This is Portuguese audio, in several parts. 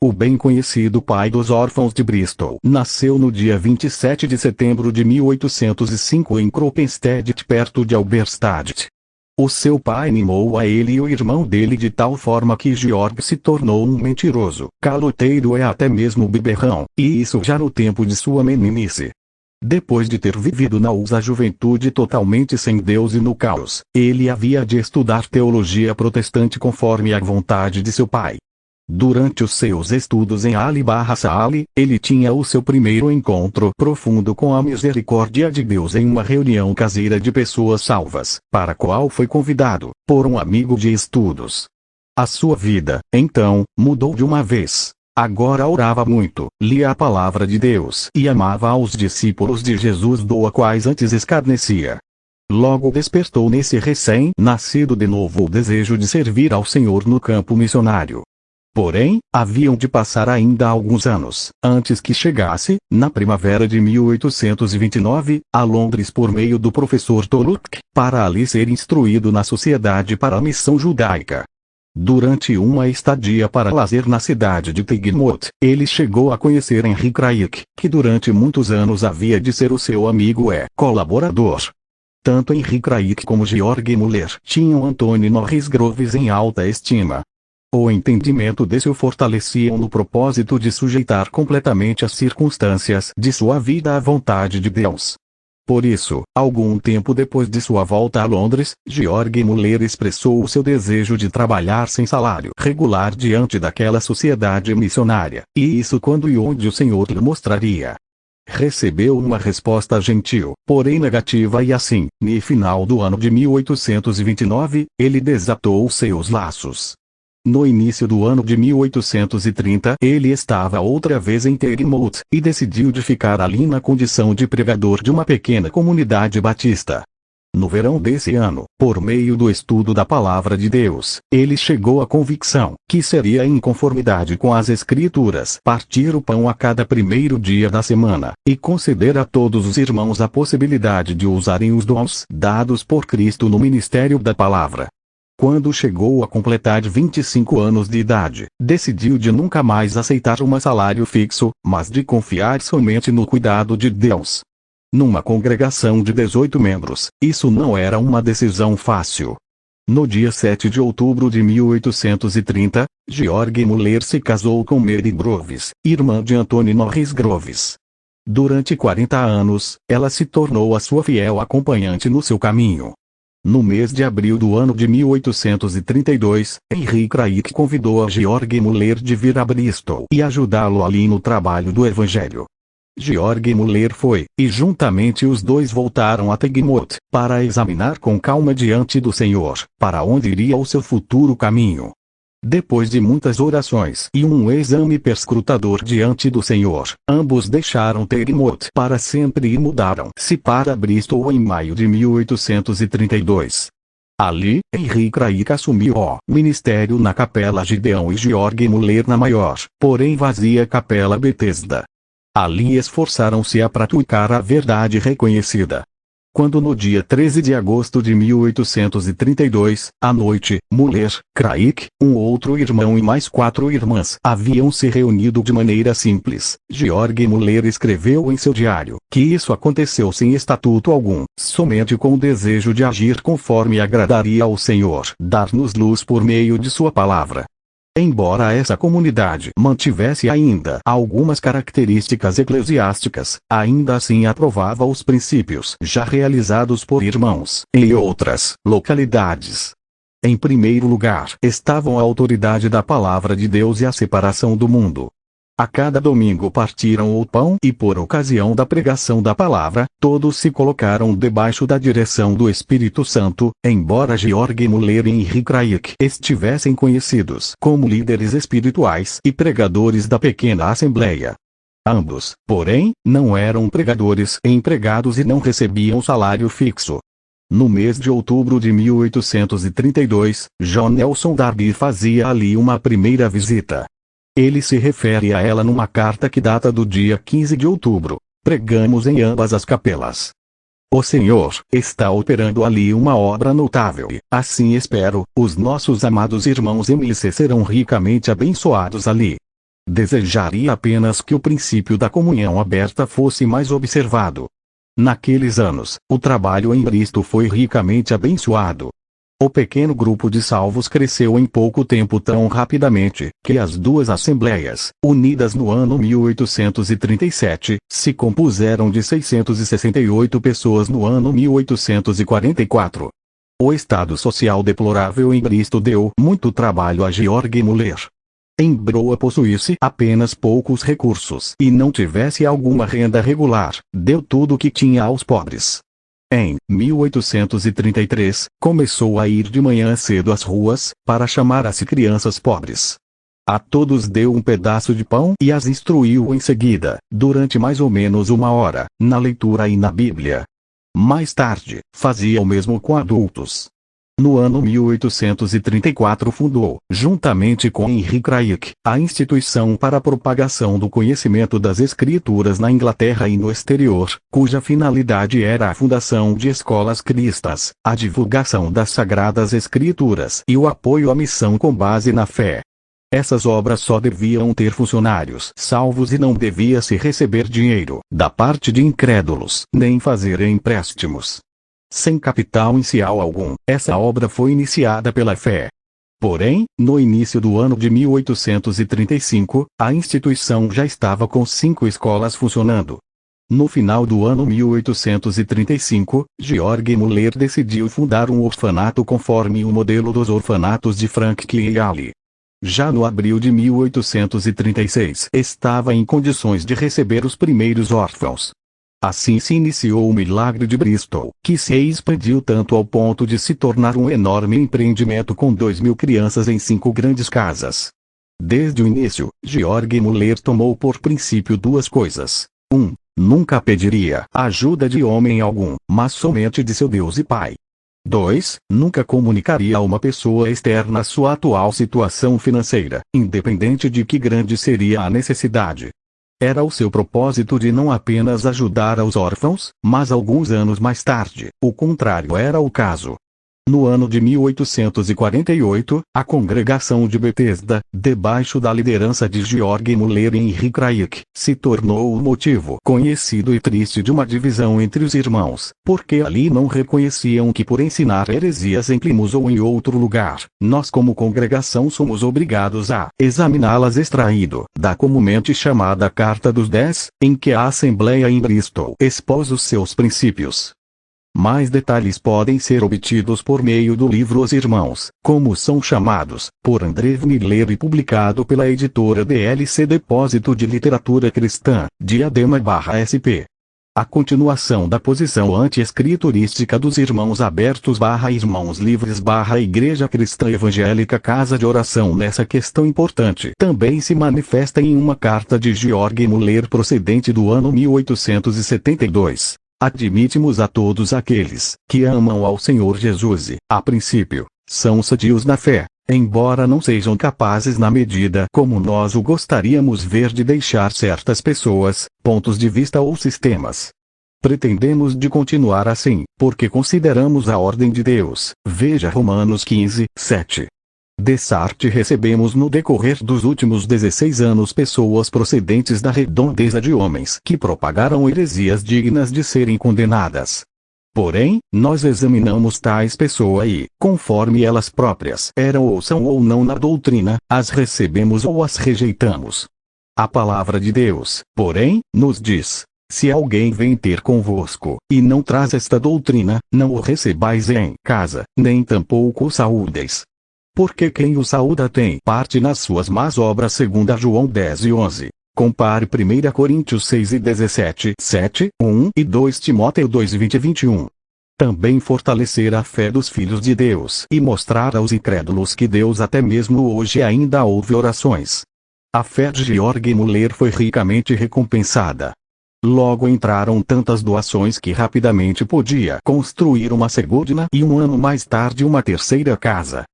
O bem conhecido pai dos órfãos de Bristol nasceu no dia 27 de setembro de 1805 em Kroppenstedt, perto de Halberstadt. O seu pai mimou a ele e o irmão dele de tal forma que Georg se tornou um mentiroso, caloteiro e até mesmo beberrão, e isso já no tempo de sua meninice. Depois de ter vivido na USA juventude totalmente sem Deus e no caos, ele havia de estudar teologia protestante conforme a vontade de seu pai. Durante os seus estudos em Ali-Saale, ele tinha o seu primeiro encontro profundo com a misericórdia de Deus em uma reunião caseira de pessoas salvas, para a qual foi convidado, por um amigo de estudos. A sua vida, então, mudou de uma vez. Agora orava muito, lia a palavra de Deus e amava aos discípulos de Jesus dos quais antes escarnecia. Logo despertou nesse recém-nascido de novo o desejo de servir ao Senhor no campo missionário. Porém, haviam de passar ainda alguns anos, antes que chegasse, na primavera de 1829, a Londres por meio do professor Toluck, para ali ser instruído na Sociedade para a Missão Judaica. Durante uma estadia para lazer na cidade de Teignmouth, ele chegou a conhecer Henry Craik, que durante muitos anos havia de ser o seu amigo e colaborador. Tanto Henry Craik como Georg Müller tinham Anthony Norris Groves em alta estima. O entendimento desse o fortaleciam no propósito de sujeitar completamente as circunstâncias de sua vida à vontade de Deus. Por isso, algum tempo depois de sua volta a Londres, Georg Müller expressou o seu desejo de trabalhar sem salário regular diante daquela sociedade missionária, e isso quando e onde o Senhor lhe mostraria. Recebeu uma resposta gentil, porém negativa e assim, no final do ano de 1829, ele desatou seus laços. No início do ano de 1830, ele estava outra vez em Teignmouth, e decidiu de ficar ali na condição de pregador de uma pequena comunidade batista. No verão desse ano, por meio do estudo da Palavra de Deus, ele chegou à convicção que seria em conformidade com as Escrituras partir o pão a cada primeiro dia da semana, e conceder a todos os irmãos a possibilidade de usarem os dons dados por Cristo no ministério da Palavra. Quando chegou a completar 25 anos de idade, decidiu de nunca mais aceitar um salário fixo, mas de confiar somente no cuidado de Deus. Numa congregação de 18 membros, isso não era uma decisão fácil. No dia 7 de outubro de 1830, Georg Müller se casou com Mary Groves, irmã de Anthony Norris Groves. Durante 40 anos, ela se tornou a sua fiel acompanhante no seu caminho. No mês de abril do ano de 1832, Henry Craik convidou a Georg Müller de vir a Bristol e ajudá-lo ali no trabalho do Evangelho. Georg Müller foi, e juntamente os dois voltaram a Teignmouth, para examinar com calma diante do Senhor, para onde iria o seu futuro caminho. Depois de muitas orações e um exame perscrutador diante do Senhor, ambos deixaram Teignmouth para sempre e mudaram-se para Bristol em maio de 1832. Ali, Henry Craik assumiu o ministério na Capela Gideão e Georg Müller na maior, porém vazia Capela Bethesda. Ali esforçaram-se a praticar a verdade reconhecida. Quando no dia 13 de agosto de 1832, à noite, Müller, Craik, um outro irmão e mais 4 irmãs haviam se reunido de maneira simples, Georg Müller escreveu em seu diário que isso aconteceu sem estatuto algum, somente com o desejo de agir conforme agradaria ao Senhor, dar-nos luz por meio de sua palavra. Embora essa comunidade mantivesse ainda algumas características eclesiásticas, ainda assim aprovava os princípios já realizados por irmãos em outras localidades. Em primeiro lugar estavam a autoridade da palavra de Deus e a separação do mundo. A cada domingo partiram o pão e por ocasião da pregação da palavra, todos se colocaram debaixo da direção do Espírito Santo, embora Georg Müller e Henry Craik estivessem conhecidos como líderes espirituais e pregadores da pequena assembleia. Ambos, porém, não eram pregadores empregados e não recebiam salário fixo. No mês de outubro de 1832, John Nelson Darby fazia ali uma primeira visita. Ele se refere a ela numa carta que data do dia 15 de outubro. Pregamos em ambas as capelas. O Senhor está operando ali uma obra notável e, assim espero, os nossos amados irmãos MLC serão ricamente abençoados ali. Desejaria apenas que o princípio da comunhão aberta fosse mais observado. Naqueles anos, o trabalho em Bristol foi ricamente abençoado. O pequeno grupo de salvos cresceu em pouco tempo tão rapidamente, que as duas assembleias, unidas no ano 1837, se compuseram de 668 pessoas no ano 1844. O estado social deplorável em Bristol deu muito trabalho a George Muller. Embora possuísse apenas poucos recursos e não tivesse alguma renda regular, deu tudo o que tinha aos pobres. Em 1833, começou a ir de manhã cedo às ruas, para chamar as crianças pobres. A todos deu um pedaço de pão e as instruiu em seguida, durante mais ou menos uma hora, na leitura e na Bíblia. Mais tarde, fazia o mesmo com adultos. No ano 1834 fundou, juntamente com Henry Craik, a Instituição para a Propagação do Conhecimento das Escrituras na Inglaterra e no exterior, cuja finalidade era a fundação de escolas cristãs, a divulgação das Sagradas Escrituras e o apoio à missão com base na fé. Essas obras só deviam ter funcionários salvos e não devia-se receber dinheiro da parte de incrédulos, nem fazer empréstimos. Sem capital inicial algum, essa obra foi iniciada pela fé. Porém, no início do ano de 1835, a instituição já estava com 5 escolas funcionando. No final do ano 1835, George Muller decidiu fundar um orfanato conforme o modelo dos orfanatos de Frank Keighley. Já no abril de 1836, estava em condições de receber os primeiros órfãos. Assim se iniciou o milagre de Bristol, que se expandiu tanto ao ponto de se tornar um enorme empreendimento com 2.000 crianças em 5 grandes casas. Desde o início, George Muller tomou por princípio 2 coisas. 1. Nunca pediria ajuda de homem algum, mas somente de seu Deus e Pai. 2. Nunca comunicaria a uma pessoa externa sua atual situação financeira, independente de que grande seria a necessidade. Era o seu propósito de não apenas ajudar aos órfãos, mas alguns anos mais tarde, o contrário era o caso. No ano de 1848, a congregação de Bethesda, debaixo da liderança de George Muller e Henry Craik, se tornou o motivo conhecido e triste de uma divisão entre os irmãos, porque ali não reconheciam que por ensinar heresias em Plymouth ou em outro lugar, nós como congregação somos obrigados a examiná-las extraído da comumente chamada Carta dos 10, em que a Assembleia em Bristol expôs os seus princípios. Mais detalhes podem ser obtidos por meio do livro Os Irmãos, como são chamados, por Andrew Miller e publicado pela editora DLC Depósito de Literatura Cristã, Diadema/SP. A continuação da posição anti-escriturística dos Irmãos Abertos/Irmãos Livres/Igreja Cristã Evangélica Casa de Oração nessa questão importante também se manifesta em uma carta de George Muller procedente do ano 1872. Admitimos a todos aqueles que amam ao Senhor Jesus e, a princípio, são sadios na fé, embora não sejam capazes na medida como nós o gostaríamos ver de deixar certas pessoas, pontos de vista ou sistemas. Pretendemos de continuar assim, porque consideramos a ordem de Deus, veja Romanos 15, 7. Dessa arte recebemos no decorrer dos últimos 16 anos pessoas procedentes da redondeza de homens que propagaram heresias dignas de serem condenadas. Porém, nós examinamos tais pessoas e, conforme elas próprias eram ou são ou não na doutrina, as recebemos ou as rejeitamos. A palavra de Deus, porém, nos diz: se alguém vem ter convosco, e não traz esta doutrina, não o recebais em casa, nem tampouco o saúdeis. Porque quem o saúda tem parte nas suas más obras segundo João 10 e 11. Compare 1 Coríntios 6 e 17, 7, 1 e 2 Timóteo 2, 20 e 21. Também fortalecer a fé dos filhos de Deus e mostrar aos incrédulos que Deus até mesmo hoje ainda ouve orações. A fé de George Muller foi ricamente recompensada. Logo entraram tantas doações que rapidamente podia construir uma segunda e um ano mais tarde uma terceira casa.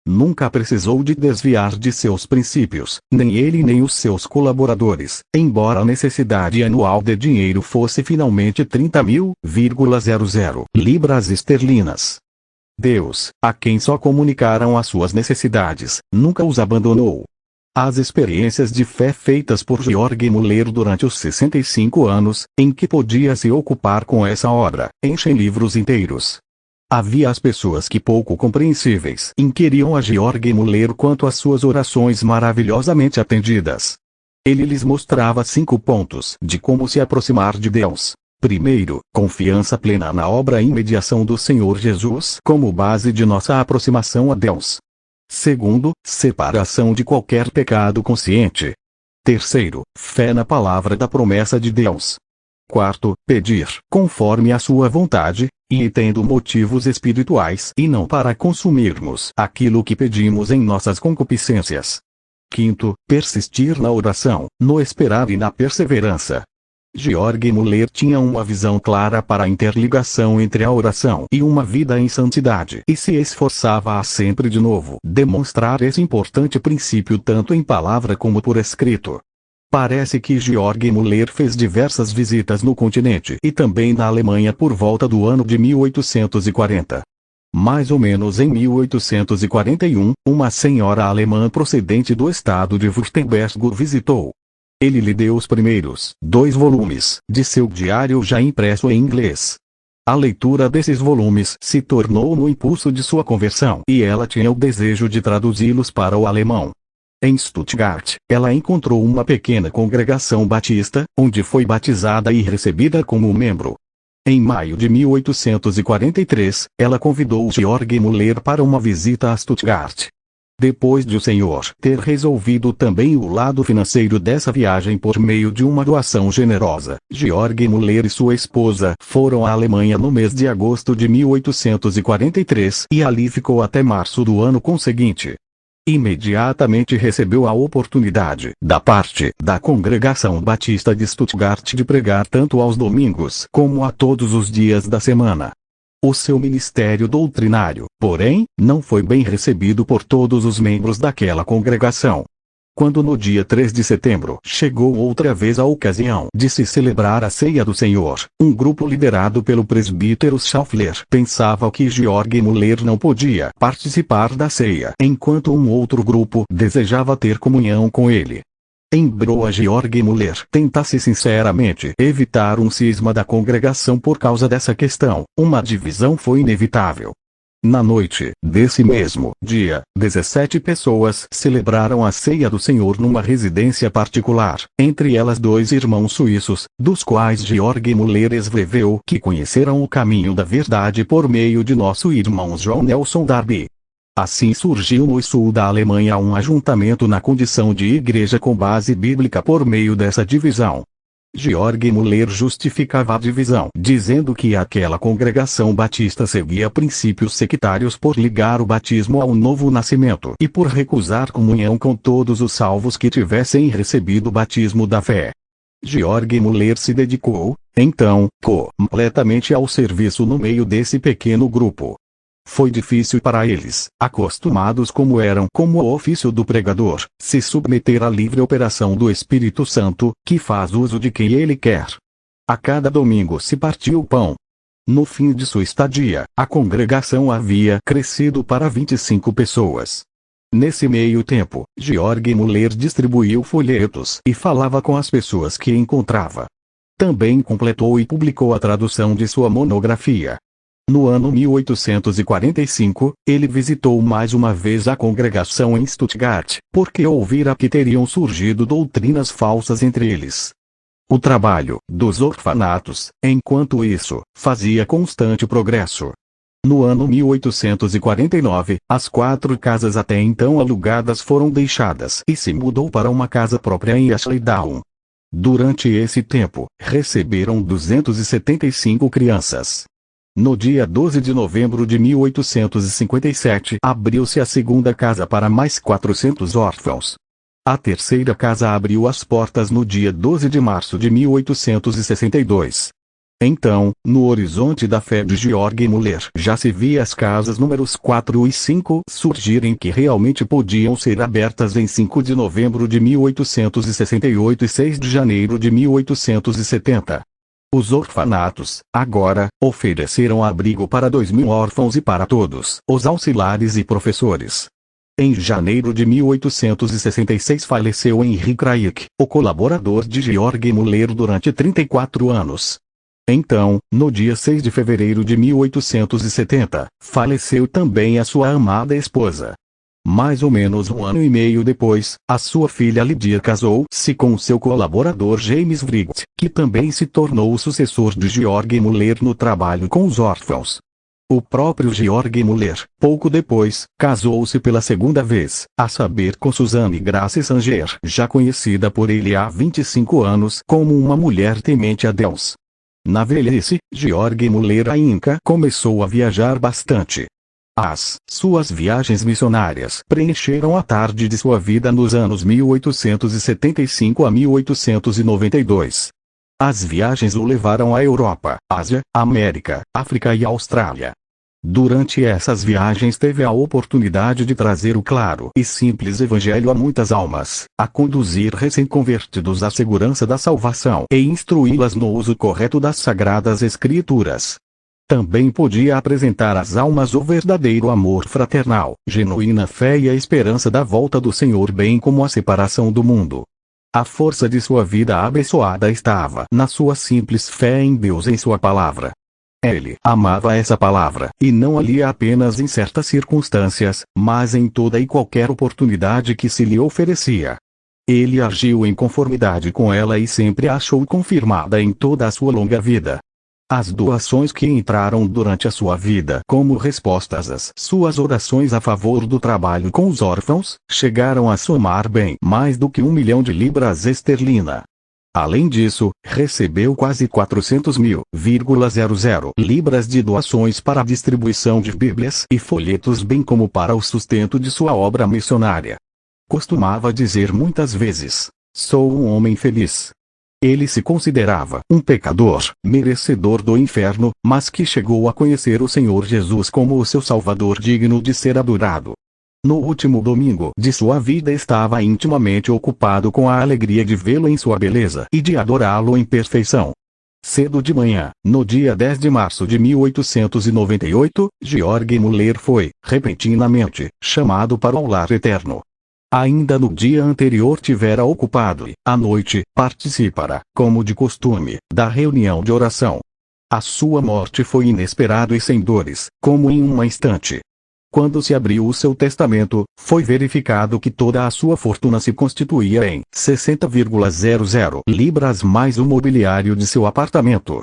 Nunca precisou de desviar de seus princípios, nem ele nem os seus colaboradores, embora a necessidade anual de dinheiro fosse finalmente 30.000,00 libras esterlinas. Deus, a quem só comunicaram as suas necessidades, nunca os abandonou. As experiências de fé feitas por Georg Müller durante os 65 anos, em que podia se ocupar com essa obra, enchem livros inteiros. Havia as pessoas que pouco compreensíveis inquiriam a Georg Müller quanto às suas orações maravilhosamente atendidas. Ele lhes mostrava 5 pontos de como se aproximar de Deus. Primeiro, confiança plena na obra e mediação do Senhor Jesus como base de nossa aproximação a Deus. Segundo, separação de qualquer pecado consciente. Terceiro, fé na palavra da promessa de Deus. Quarto, pedir conforme a sua vontade, e tendo motivos espirituais e não para consumirmos aquilo que pedimos em nossas concupiscências. Quinto, persistir na oração, no esperar e na perseverança. Georg Müller tinha uma visão clara para a interligação entre a oração e uma vida em santidade e se esforçava a sempre de novo demonstrar esse importante princípio tanto em palavra como por escrito. Parece que Georg Müller fez diversas visitas no continente e também na Alemanha por volta do ano de 1840. Mais ou menos em 1841, uma senhora alemã procedente do estado de Württemberg o visitou. Ele lhe deu os primeiros 2 volumes de seu diário já impresso em inglês. A leitura desses volumes se tornou no impulso de sua conversão e ela tinha o desejo de traduzi-los para o alemão. Em Stuttgart, ela encontrou uma pequena congregação batista, onde foi batizada e recebida como membro. Em maio de 1843, ela convidou Georg Müller para uma visita a Stuttgart. Depois de o Senhor ter resolvido também o lado financeiro dessa viagem por meio de uma doação generosa, Georg Müller e sua esposa foram à Alemanha no mês de agosto de 1843 e ali ficou até março do ano conseguinte. Imediatamente recebeu a oportunidade, da parte da Congregação Batista de Stuttgart, de pregar tanto aos domingos como a todos os dias da semana. O seu ministério doutrinário, porém, não foi bem recebido por todos os membros daquela congregação. Quando no dia 3 de setembro chegou outra vez a ocasião de se celebrar a Ceia do Senhor, um grupo liderado pelo presbítero Schaffler pensava que Georg Müller não podia participar da ceia enquanto um outro grupo desejava ter comunhão com ele. Embora Georg Müller tentasse sinceramente evitar um cisma da congregação por causa dessa questão, uma divisão foi inevitável. Na noite desse mesmo dia, 17 pessoas celebraram a Ceia do Senhor numa residência particular, entre elas 2 irmãos suíços, dos quais Georg Müller escreveu que conheceram o caminho da verdade por meio de nosso irmão John Nelson Darby. Assim surgiu no sul da Alemanha um ajuntamento na condição de igreja com base bíblica por meio dessa divisão. Georg Müller justificava a divisão, dizendo que aquela congregação batista seguia princípios sectários por ligar o batismo ao novo nascimento e por recusar comunhão com todos os salvos que tivessem recebido o batismo da fé. Georg Müller se dedicou, então, completamente ao serviço no meio desse pequeno grupo. Foi difícil para eles, acostumados como eram com o ofício do pregador, se submeter à livre operação do Espírito Santo, que faz uso de quem ele quer. A cada domingo se partia o pão. No fim de sua estadia, a congregação havia crescido para 25 pessoas. Nesse meio tempo, Georg Müller distribuiu folhetos e falava com as pessoas que encontrava. Também completou e publicou a tradução de sua monografia. No ano 1845, ele visitou mais uma vez a congregação em Stuttgart, porque ouvira que teriam surgido doutrinas falsas entre eles. O trabalho dos orfanatos, enquanto isso, fazia constante progresso. No ano 1849, as 4 casas até então alugadas foram deixadas e se mudou para uma casa própria em Ashley Down. Durante esse tempo, receberam 275 crianças. No dia 12 de novembro de 1857, abriu-se a segunda casa para mais 400 órfãos. A terceira casa abriu as portas no dia 12 de março de 1862. Então, no horizonte da fé de Georg Müller já se via as casas números 4 e 5 surgirem que realmente podiam ser abertas em 5 de novembro de 1868 e 6 de janeiro de 1870. Os orfanatos, agora, ofereceram abrigo para 2.000 órfãos e para todos os auxiliares e professores. Em janeiro de 1866 faleceu Henry Craik, o colaborador de George Muller durante 34 anos. Então, no dia 6 de fevereiro de 1870, faleceu também a sua amada esposa. Mais ou menos um ano e meio depois, a sua filha Lydia casou-se com seu colaborador James Wright, que também se tornou o sucessor de George Muller no trabalho com os órfãos. O próprio George Muller, pouco depois, casou-se pela segunda vez, a saber com Suzanne Grace Sanger, já conhecida por ele há 25 anos como uma mulher temente a Deus. Na velhice, George Muller ainda começou a viajar bastante. As suas viagens missionárias preencheram a tarde de sua vida nos anos 1875 a 1892. As viagens o levaram à Europa, Ásia, América, África e Austrália. Durante essas viagens teve a oportunidade de trazer o claro e simples evangelho a muitas almas, a conduzir recém-convertidos à segurança da salvação e instruí-las no uso correto das Sagradas Escrituras. Também podia apresentar às almas o verdadeiro amor fraternal, genuína fé e a esperança da volta do Senhor, bem como a separação do mundo. A força de sua vida abençoada estava na sua simples fé em Deus e em sua palavra. Ele amava essa palavra, e não a lia apenas em certas circunstâncias, mas em toda e qualquer oportunidade que se lhe oferecia. Ele agiu em conformidade com ela e sempre a achou confirmada em toda a sua longa vida. As doações que entraram durante a sua vida como respostas às suas orações a favor do trabalho com os órfãos, chegaram a somar bem mais do que 1 milhão de libras esterlina. Além disso, recebeu quase 400.000,00 libras de doações para a distribuição de bíblias e folhetos, bem como para o sustento de sua obra missionária. Costumava dizer muitas vezes: "Sou um homem feliz." Ele se considerava um pecador, merecedor do inferno, mas que chegou a conhecer o Senhor Jesus como o seu Salvador digno de ser adorado. No último domingo de sua vida estava intimamente ocupado com a alegria de vê-lo em sua beleza e de adorá-lo em perfeição. Cedo de manhã, no dia 10 de março de 1898, George Muller foi, repentinamente, chamado para o lar eterno. Ainda no dia anterior tivera ocupado e, à noite, participara, como de costume, da reunião de oração. A sua morte foi inesperada e sem dores, como em um instante. Quando se abriu o seu testamento, foi verificado que toda a sua fortuna se constituía em 60,00 libras mais o mobiliário de seu apartamento.